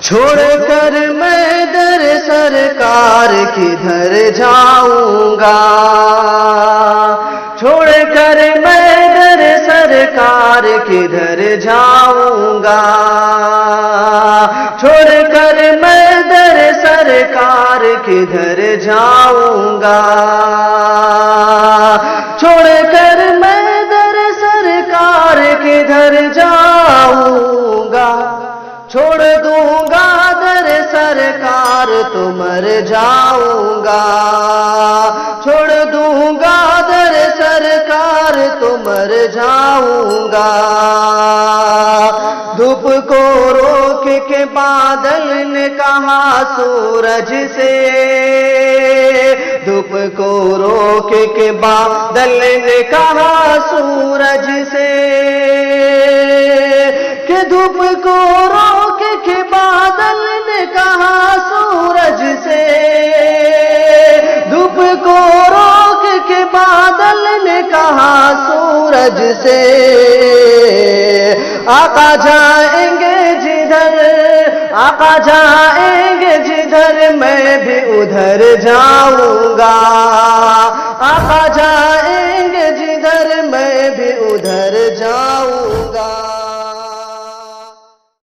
چھوڑ کر میں در سرکار کدھر جاؤں گا، چھوڑ کر میں در سرکار کدھر جاؤں گا، چھوڑ کر میں در سرکار کدھر جاؤں گا، چھوڑ کر میں در سرکار کدھر جاؤں گا، چھوڑ دوں گا در سرکار تو مر جاؤں گا، چھوڑ دوں گا در سرکار تو مر جاؤں گا۔ دھوپ کو روک کے بادل نے کہا سورج سے، دھوپ کو روک کے بادل نے کہا سورج سے، کہ دھوپ کو روک کے بادل نے کہا سورج سے، دھوپ کو روک کے بادل نے کہا سورج سے، آقا جائیں گے جدھر، آقا جائیں گے جدھر میں بھی ادھر جاؤں گا،